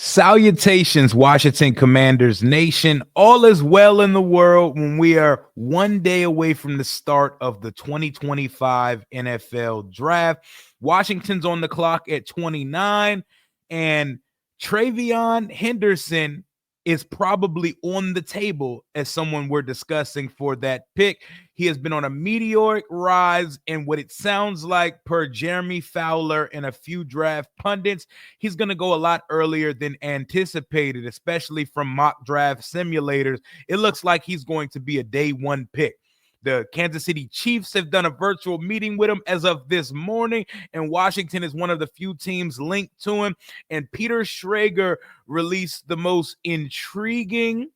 Salutations, Washington Commanders Nation. All is well in the world when we are one day away from the start of the 2025 NFL Draft. Washington's on the clock at 29, and TreVeyon Henderson is probably on the table as someone we're discussing for that pick. He has been on a meteoric rise, and what it sounds like, per Jeremy Fowler and a few draft pundits, he's going to go a lot earlier than anticipated, especially from mock draft simulators. It looks like he's going to be a day one pick. The Kansas City Chiefs have done a virtual meeting with him as of this morning, and Washington is one of the few teams linked to him. And Peter Schrager released the most intriguing,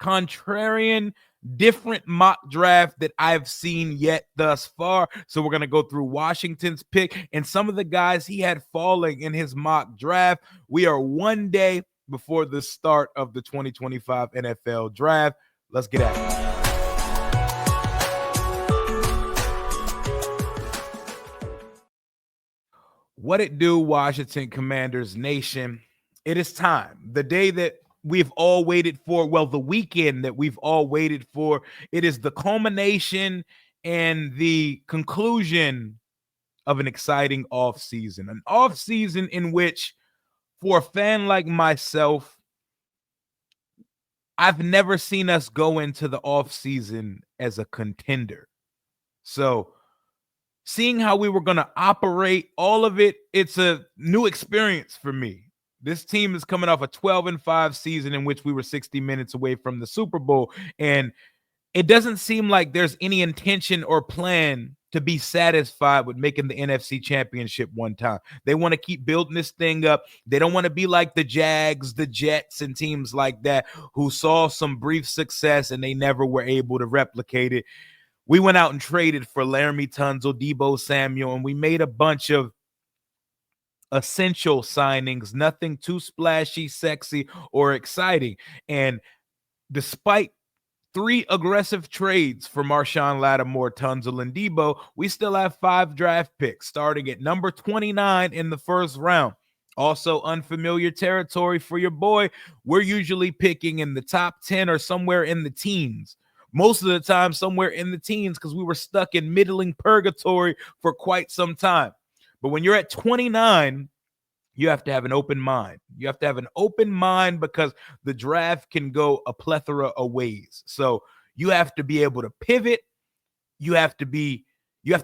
contrarian, different mock draft that I've seen yet thus far. So we're going to go through Washington's pick and some of the guys he had falling in his mock draft. We are one day before the start of the 2025 NFL Draft. Let's get at it. What it do, Washington Commanders Nation? It is time. The day that we've all waited for, well, the weekend that we've all waited for. It is the culmination and the conclusion of an exciting offseason. An offseason in which, for a fan like myself, I've never seen us go into the offseason as a contender. So, seeing how we were going to operate, all of it, it's a new experience for me. This team is coming off a 12-5 season in which we were 60 minutes away from the Super Bowl, and it doesn't seem like there's any intention or plan to be satisfied with making the NFC Championship one time. They want to keep building this thing up. They don't want to be like the Jags, the Jets, and teams like that who saw some brief success and they never were able to replicate it. We went out and traded for Laramie Tunsil, Deebo Samuel, and we made a bunch of essential signings, nothing too splashy, sexy, or exciting. And despite 3 aggressive trades for Marshawn Lattimore, Tunsil, and Deebo, we still have 5 draft picks starting at number 29 in the first round. Also unfamiliar territory for your boy. We're usually picking in the top 10 or somewhere in the teens. Most of the time somewhere in the teens because we were stuck in middling purgatory for quite some time. But when you're at 29, you have to have an open mind. You have to have an open mind because the draft can go a plethora of ways. So you have to be able to pivot. You have to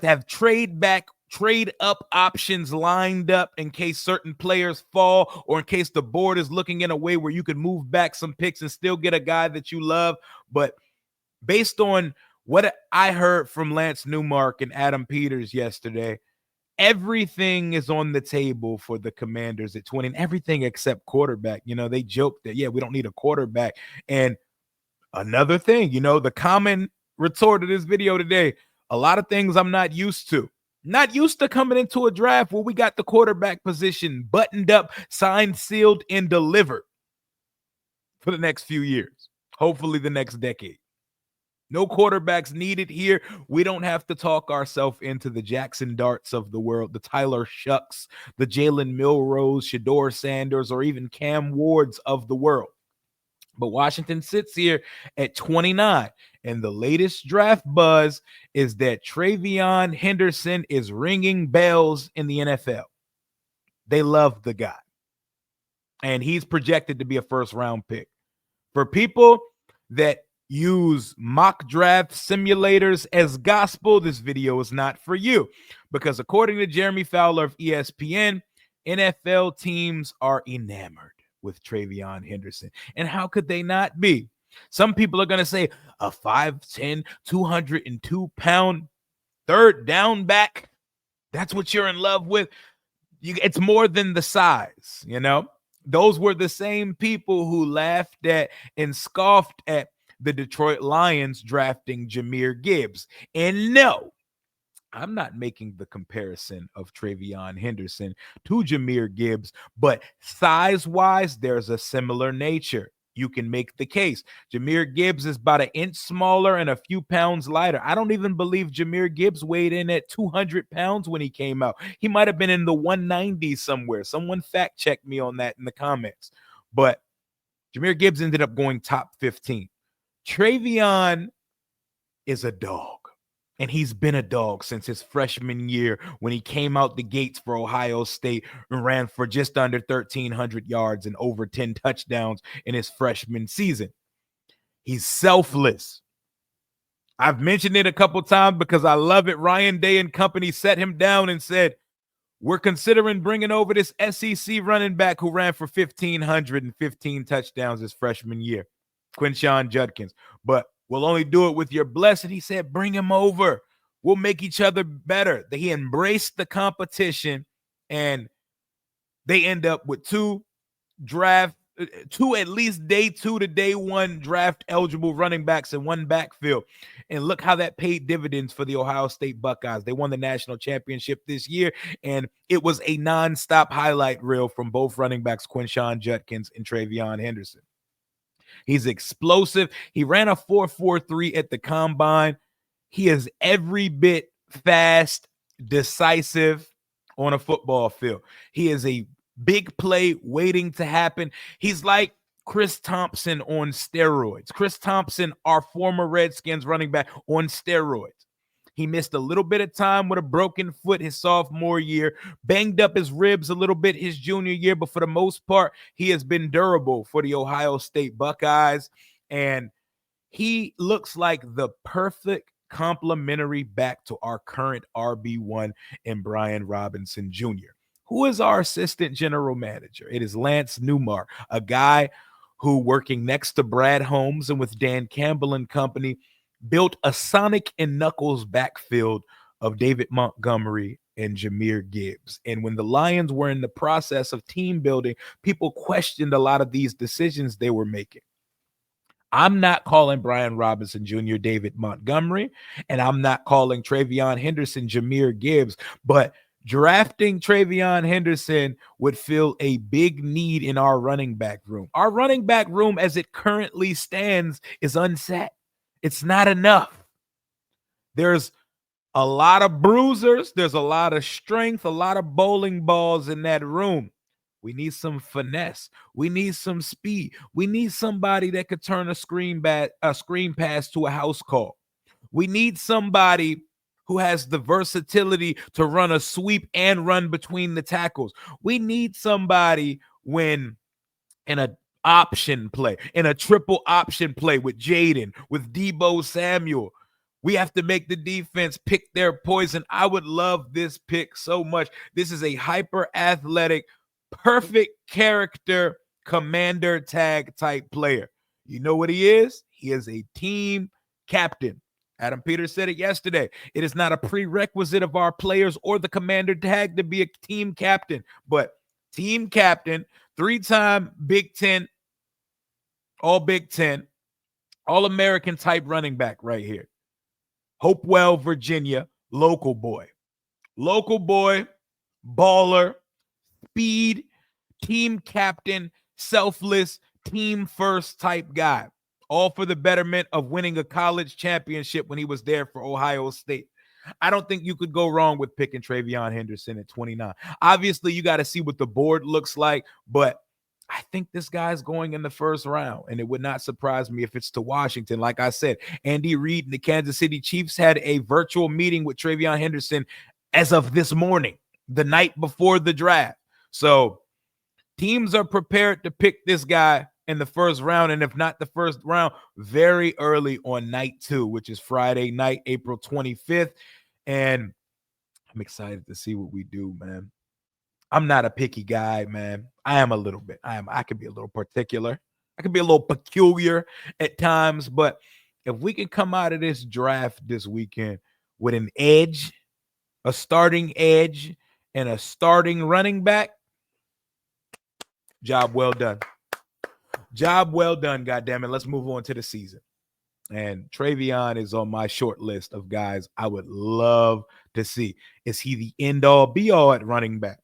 have trade up options lined up in case certain players fall or in case the board is looking in a way where you can move back some picks and still get a guy that you love. But based on what I heard from Lance Newmark and Adam Peters yesterday, everything is on the table for the Commanders at 20, and everything except quarterback. You know, they joked that, we don't need a quarterback. And another thing, the common retort of this video today, a lot of things I'm not used to. Not used to coming into a draft where we got the quarterback position buttoned up, signed, sealed, and delivered for the next few years. Hopefully the next decade. No quarterbacks needed here. We don't have to talk ourselves into the Jackson Darts of the world, the Tyler Shucks, the Jalen Milrose, Shador Sanders, or even Cam Wards of the world. But Washington sits here at 29, and the latest draft buzz is that TreVeyon Henderson is ringing bells in the NFL. They love the guy, and he's projected to be a first-round pick. For people that use mock draft simulators as gospel, this video is not for you, because according to Jeremy Fowler of ESPN, NFL teams are enamored with TreVeyon Henderson. And how could they not be? Some people are going to say a 5'10", 202-pound third down back, that's what you're in love with. It's more than the size, Those were the same people who laughed at and scoffed at the Detroit Lions drafting Jahmyr Gibbs. And no, I'm not making the comparison of TreVeyon Henderson to Jahmyr Gibbs, but size-wise, there's a similar nature. you can make the case. Jahmyr Gibbs is about an inch smaller and a few pounds lighter. I don't even believe Jahmyr Gibbs weighed in at 200 pounds when he came out. He might have been in the 190s somewhere. Someone fact check me on that in the comments. But Jahmyr Gibbs ended up going top 15. TreVeyon is a dog. And he's been a dog since his freshman year when he came out the gates for Ohio State and ran for just under 1,300 yards and over 10 touchdowns in his freshman season. He's selfless. I've mentioned it a couple times because I love it. Ryan Day and company set him down and said, we're considering bringing over this SEC running back who ran for 1,515 touchdowns his freshman year, Quinshon Judkins. But we'll only do it with your blessing. He said, bring him over. We'll make each other better. He embraced the competition, and they end up with two at least day 2 to day 1 draft eligible running backs in one backfield. And look how that paid dividends for the Ohio State Buckeyes. They won the national championship this year, and it was a nonstop highlight reel from both running backs, Quinshon Judkins and TreVeyon Henderson. He's explosive. He ran a 4.43 at the combine. He is every bit fast, decisive on a football field. He is a big play waiting to happen. He's like Chris Thompson on steroids. Chris Thompson, our former Redskins running back, on steroids. He missed a little bit of time with a broken foot his sophomore year, banged up his ribs a little bit his junior year, but for the most part, he has been durable for the Ohio State Buckeyes, and he looks like the perfect complementary back to our current RB1 in Brian Robinson Jr. Who is our assistant general manager? It is Lance Newmark, a guy who, working next to Brad Holmes and with Dan Campbell and company, built a Sonic and Knuckles backfield of David Montgomery and Jahmyr Gibbs. And when the Lions were in the process of team building, people questioned a lot of these decisions they were making. I'm not calling Brian Robinson Jr. David Montgomery, and I'm not calling TreVeyon Henderson Jahmyr Gibbs, but drafting TreVeyon Henderson would fill a big need in our running back room. Our running back room, as it currently stands, is unset. It's not enough. There's a lot of bruisers. There's a lot of strength, a lot of bowling balls in that room. We need some finesse. We need some speed. We need somebody that could turn a screen pass to a house call. We need somebody who has the versatility to run a sweep and run between the tackles. We need somebody when in a option play, in a triple option play with Jaden, with Deebo Samuel, we have to make the defense pick their poison. I would love this pick so much. This is a hyper athletic, perfect character, commander tag type player. You know what he is? He is a team captain. Adam Peters said it yesterday. It is not a prerequisite of our players or the commander tag to be a team captain, but team captain, 3-time Big Ten, all Big Ten, All-American type running back right here. Hopewell, Virginia, local boy, baller, speed, team captain, selfless, team first type guy. All for the betterment of winning a college championship when he was there for Ohio State. I don't think you could go wrong with picking TreVeyon Henderson at 29. Obviously, you got to see what the board looks like, but I think this guy's going in the first round, and it would not surprise me if it's to Washington. Like I said, Andy Reid and the Kansas City Chiefs had a virtual meeting with TreVeyon Henderson as of this morning, the night before the draft. So teams are prepared to pick this guy in the first round, and if not the first round, very early on night 2, which is Friday night, April 25th. And I'm excited to see what we do, man. I'm not a picky guy, man. I am a little bit. I could be a little particular. I could be a little peculiar at times, but if we can come out of this draft this weekend with an edge, a starting edge, and a starting running back, job well done. Job well done, goddammit. Let's move on to the season. And TreVeyon is on my short list of guys I would love to see. Is he the end-all, be-all at running back?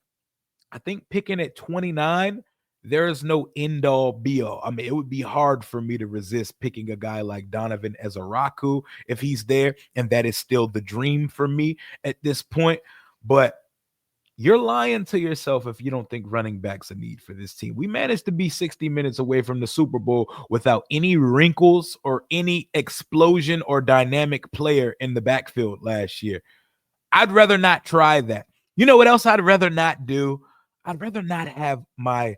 I think picking at 29 there is no end all be all. I mean, it would be hard for me to resist picking a guy like Donovan Ezaraku if he's there, and that is still the dream for me at this point. But you're lying to yourself if you don't think running back's a need for this team. We managed to be 60 minutes away from the Super Bowl without any wrinkles or any explosion or dynamic player in the backfield last year. I'd rather not try that. You know what else I'd rather not do? I'd rather not have my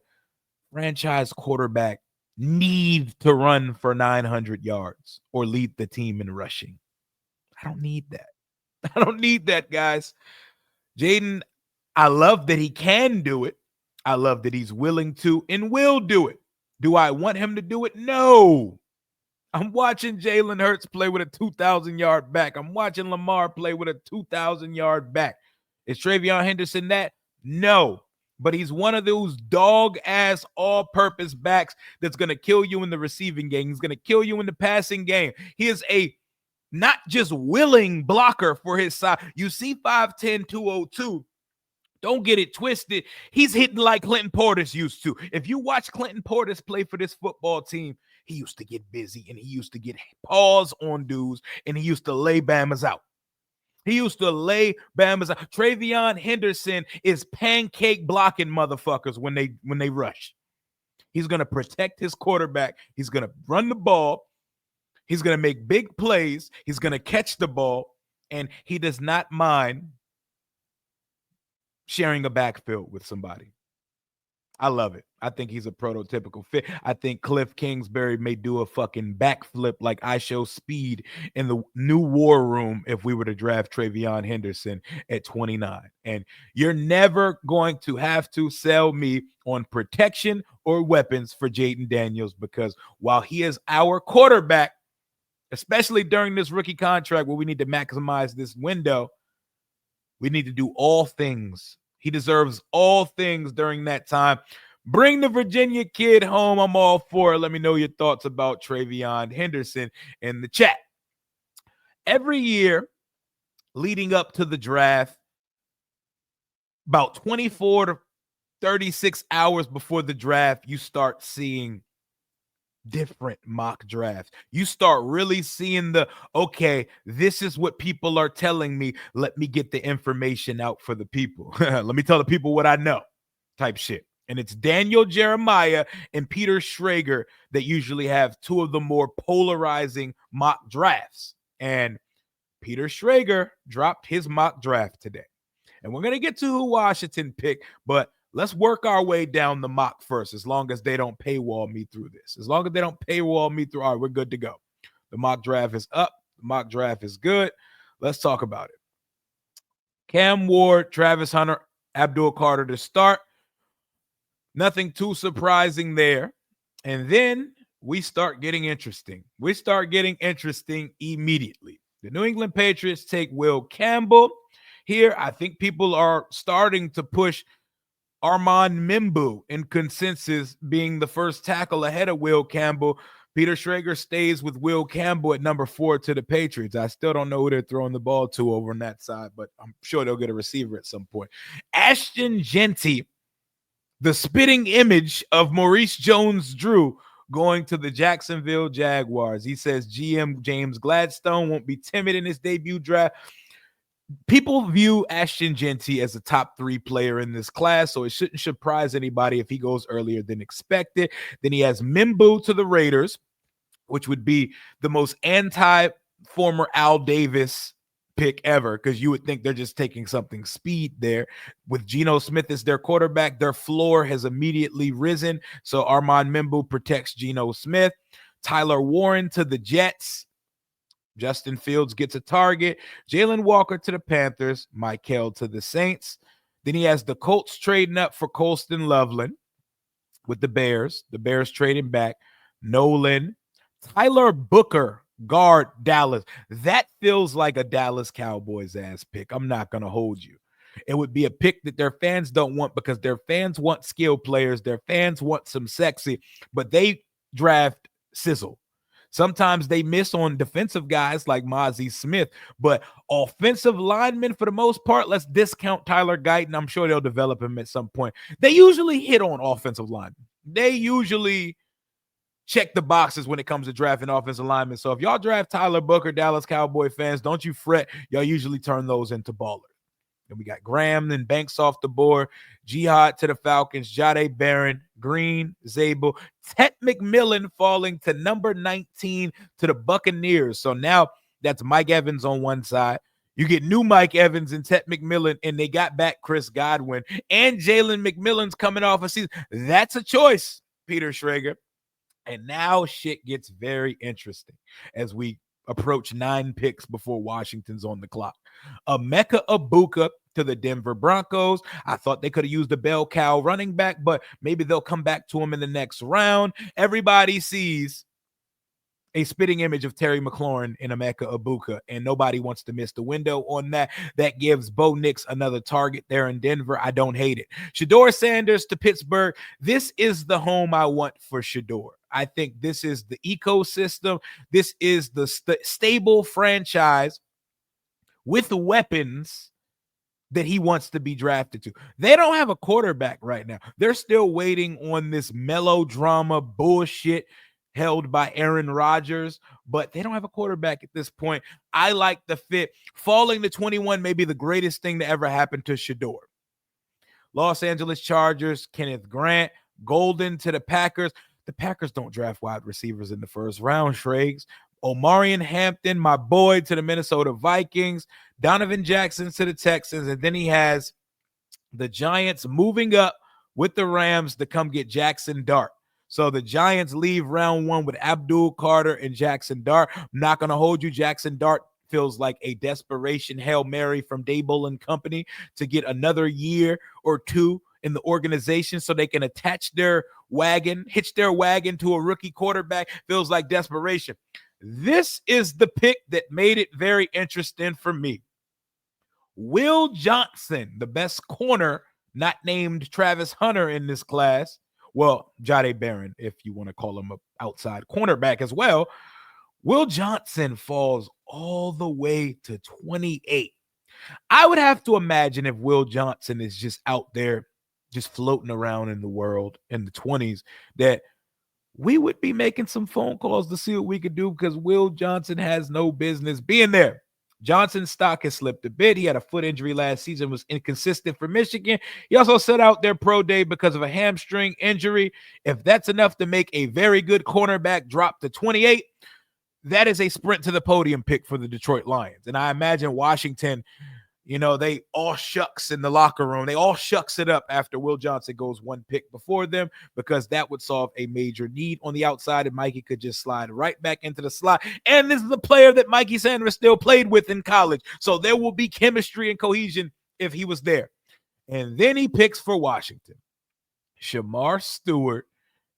franchise quarterback need to run for 900 yards or lead the team in rushing. I don't need that. I don't need that, guys. Jaden, I love that he can do it. I love that he's willing to and will do it. Do I want him to do it? No. I'm watching Jalen Hurts play with a 2,000-yard back. I'm watching Lamar play with a 2,000-yard back. Is TreVeyon Henderson that? No. But he's one of those dog-ass all-purpose backs that's going to kill you in the receiving game. He's going to kill you in the passing game. He is a not just willing blocker for his side. You see 5'10", 202. Don't get it twisted. He's hitting like Clinton Portis used to. If you watch Clinton Portis play for this football team, he used to get busy and he used to get paws on dudes and he used to lay Bamas out. He used to lay Bamas out. TreVeyon Henderson is pancake blocking motherfuckers when they rush. He's going to protect his quarterback. He's going to run the ball. He's going to make big plays. He's going to catch the ball. And he does not mind sharing a backfield with somebody. I love it. I think he's a prototypical fit. I think Cliff Kingsbury may do a fucking backflip like I Show Speed in the new War Room if we were to draft TreVeyon Henderson at 29. And you're never going to have to sell me on protection or weapons for Jaden Daniels, because while he is our quarterback, especially during this rookie contract where we need to maximize this window, we need to do all things. He deserves all things during that time. Bring the Virginia kid home. I'm all for it. Let me know your thoughts about TreVeyon Henderson in the chat. Every year leading up to the draft, about 24 to 36 hours before the draft, you start seeing different mock drafts. You start really seeing okay, this is what people are telling me. Let me get the information out for the people. Let me tell the people what I know type shit. And it's Daniel Jeremiah and Peter Schrager that usually have two of the more polarizing mock drafts. And Peter Schrager dropped his mock draft today. And we're going to get to who Washington picked, but let's work our way down the mock first, as long as they don't paywall me through this. As long as they don't paywall me through, all right, we're good to go. The mock draft is up. The mock draft is good. Let's talk about it. Cam Ward, Travis Hunter, Abdul Carter to start. Nothing too surprising there. And then we start getting interesting. We start getting interesting immediately. The New England Patriots take Will Campbell. Here, I think people are starting to push Armand Mimbu in consensus being the first tackle ahead of Will Campbell. Peter Schrager stays with Will Campbell at number 4 to the Patriots. I still don't know who they're throwing the ball to over on that side, but I'm sure they'll get a receiver at some point. Ashton Genty, the spitting image of Maurice Jones-Drew, going to the Jacksonville Jaguars. He says GM James Gladstone won't be timid in his debut draft. People view Ashton Genty as a top 3 player in this class, so it shouldn't surprise anybody if he goes earlier than expected. Then he has Mimbu to the Raiders, which would be the most anti-former Al Davis pick ever, because you would think they're just taking something speed there. With Geno Smith as their quarterback, their floor has immediately risen, so Armand Mimbu protects Geno Smith. Tyler Warren to the Jets. Justin Fields gets a target. Jalen Walker to the Panthers. Michael to the Saints. Then he has the Colts trading up for Colston Loveland with the Bears. The Bears trading back. Nolan. Tyler Booker, guard, Dallas. That feels like a Dallas Cowboys ass pick. I'm not going to hold you. It would be a pick that their fans don't want, because their fans want skill players. Their fans want some sexy, but they draft sizzle. Sometimes they miss on defensive guys like Mozzie Smith, but offensive linemen, for the most part, let's discount Tyler Guyton. I'm sure they'll develop him at some point. They usually hit on offensive linemen. they usually check the boxes when it comes to drafting offensive linemen. So if y'all draft Tyler Booker, Dallas Cowboy fans, don't you fret. Y'all usually turn those into ballers. And we got Graham and Banks off the board, Jihad to the Falcons, Jade Barron, Green, Zabel, Ted McMillan falling to number 19 to the Buccaneers. So now that's Mike Evans on one side. You get new Mike Evans and Ted McMillan, and they got back Chris Godwin. And Jalen McMillan's coming off a season. That's a choice, Peter Schrager. And now shit gets very interesting as we approach 9 picks before Washington's on the clock. Emeka Egbuka to the Denver Broncos. I thought they could have used a bell cow running back, but maybe they'll come back to him in the next round. Everybody sees a spitting image of Terry McLaurin in Emeka Egbuka, and nobody wants to miss the window on that. That gives Bo Nix another target there in Denver. I don't hate it. Shedeur Sanders to Pittsburgh. This is the home I want for Shedeur. I think this is the ecosystem. This is the stable franchise with weapons that he wants to be drafted to. They don't have a quarterback right now. They're still waiting on this melodrama bullshit held by Aaron Rodgers, but they don't have a quarterback at this point. I like the fit. Falling to 21 may be the greatest thing to ever happen to Shedeur. Los Angeles Chargers, Kenneth Grant, Golden to the Packers. The Packers don't draft wide receivers in the first round, Schrags. Omarion Hampton, my boy, to the Minnesota Vikings. Donovan Jackson to the Texans. And then he has the Giants moving up with the Rams to come get Jackson Dart. So the Giants leave round 1 with Abdul Carter and Jackson Dart. I'm not going to hold you. Jackson Dart feels like a desperation Hail Mary from Daboll and company to get another year or two in the organization so they can attach their wagon, hitch their wagon to a rookie quarterback. Feels like desperation. This is the pick that made it very interesting for me. Will Johnson, the best corner, not named Travis Hunter in this class. Well, Jade Barron, if you want to call him an outside cornerback as well. Will Johnson falls all the way to 28. I would have to imagine if Will Johnson is just out there, just floating around in the world in the 20s, that we would be making some phone calls to see what we could do because Will Johnson has no business being there. Johnson's stock has slipped a bit. He had a foot injury last season, was inconsistent for Michigan. He also set out their pro day because of a hamstring injury. If that's enough to make a very good cornerback drop to 28, that is a sprint to the podium pick for the Detroit Lions. And I imagine Washington, they all shucks in the locker room. They all shucks it up after Will Johnson goes 1 pick before them because that would solve a major need on the outside, and Mikey could just slide right back into the slot. And this is the player that Mikey Sanders still played with in college, so there will be chemistry and cohesion if he was there. And then he picks for Washington. Shamar Stewart,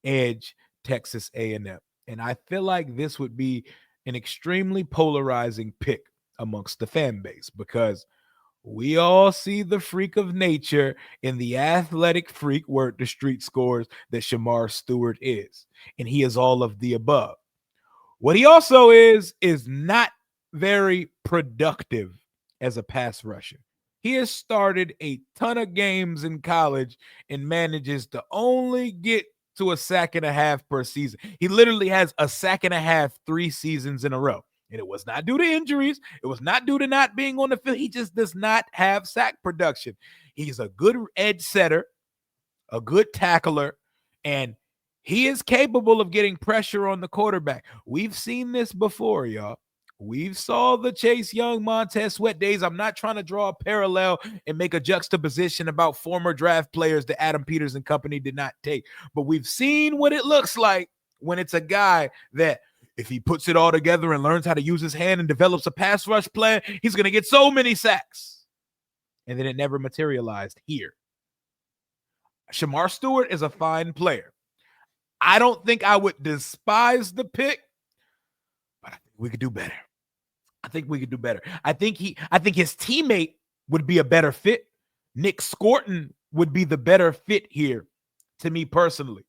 edge, Texas A&M. And I feel like this would be an extremely polarizing pick amongst the fan base because we all see the freak of nature in the athletic freak, word the street scores, that Shamar Stewart is. And he is all of the above. What he also is not very productive as a pass rusher. He has started a ton of games in college and manages to only get to a sack and a half per season. He literally has a sack and a half 3 seasons in a row. And it was not due to injuries. It was not due to not being on the field. He just does not have sack production. He's a good edge setter, a good tackler, and he is capable of getting pressure on the quarterback. We've seen this before, y'all. We've saw the Chase Young, Montez Sweat days. I'm not trying to draw a parallel and make a juxtaposition about former draft players that Adam Peters and company did not take. But we've seen what it looks like when it's a guy that if he puts it all together and learns how to use his hand and develops a pass rush plan, he's going to get so many sacks. And then it never materialized here. Shamar Stewart is a fine player. I don't think I would despise the pick, but I think we could do better. I think his teammate would be a better fit. Nick Scorton would be the better fit here to me personally.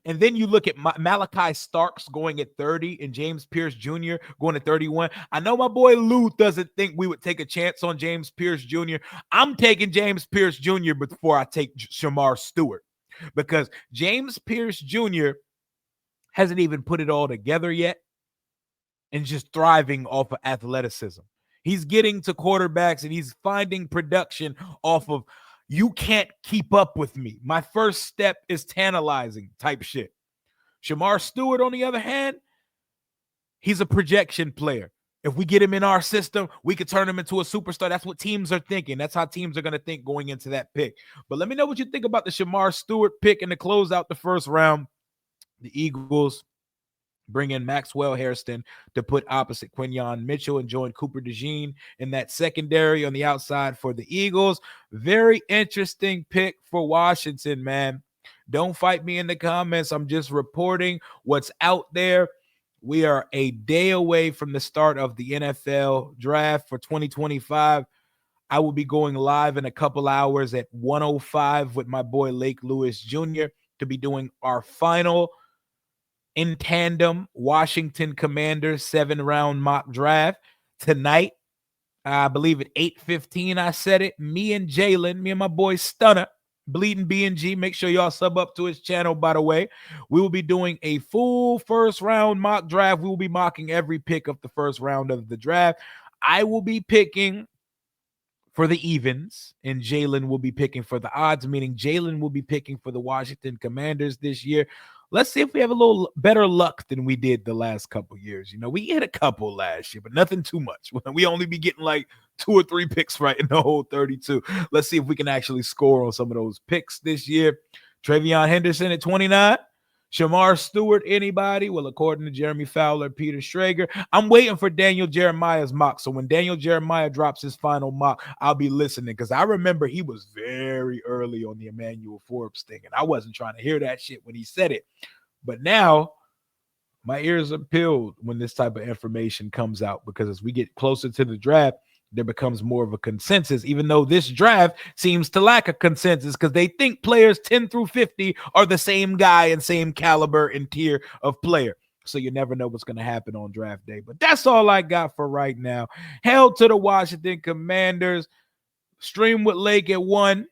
And then you look at Malachi Starks going at 30 and James Pierce Jr. going at 31. I know my boy Lou doesn't think we would take a chance on James Pierce Jr. I'm taking James Pierce Jr. before I take Shamar Stewart. because James Pierce Jr. hasn't even put it all together yet and just thriving off of athleticism. He's getting to quarterbacks and he's finding production off of you can't keep up with me. My first step is tantalizing type shit. Shamar Stewart, on the other hand, he's a projection player. If we get him in our system, we could turn him into a superstar. That's what teams are thinking. That's how teams are going to think going into that pick. But let me know what you think about the Shamar Stewart pick and to close out the first round. The Eagles bring in Maxwell Hairston to put opposite Quinyon Mitchell and join Cooper DeJean in that secondary on the outside for the Eagles. Very interesting pick for Washington, man. Don't fight me in the comments. I'm just reporting what's out there. We are a day away from the start of the NFL draft for 2025. I will be going live in a couple hours at 1:05 with my boy Lake Lewis Jr. to be doing our final in tandem Washington Commanders 7-round mock draft tonight. I believe at 8:15 I said it. Me and Jalen, me and my boy Stunner, Bleeding B&G. Make sure y'all sub up to his channel, by the way. We will be doing a full first round mock draft. We will be mocking every pick of the first round of the draft. I will be picking for the evens, and Jalen will be picking for the odds, meaning Jalen will be picking for the Washington Commanders this year. Let's see if we have a little better luck than we did the last couple years. You know, we hit a couple last year, but nothing too much. We only be getting like 2 or 3 picks right in the whole 32. Let's see if we can actually score on some of those picks this year. TreVeyon Henderson at 29. Shamar Stewart, anybody? Well, according to Jeremy Fowler, Peter Schrager, I'm waiting for Daniel Jeremiah's mock. So when Daniel Jeremiah drops his final mock, I'll be listening because I remember he was very early on the Emmanuel Forbes thing, and I wasn't trying to hear that shit when he said it. But now my ears are peeled when this type of information comes out because as we get closer to the draft, there becomes more of a consensus, even though this draft seems to lack a consensus because they think players 10 through 50 are the same guy and same caliber and tier of player. So you never know what's going to happen on draft day. But that's all I got for right now. Hail to the Washington Commanders. Stream with Lake at 1.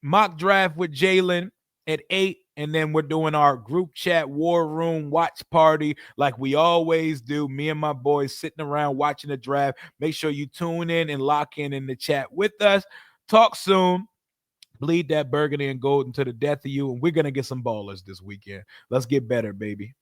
Mock draft with Jalen at 8. And then we're doing our group chat war room watch party like we always do. Me and my boys sitting around watching the draft. Make sure you tune in and lock in the chat with us. Talk soon. Bleed that burgundy and gold into the death of you. And we're going to get some ballers this weekend. Let's get better, baby.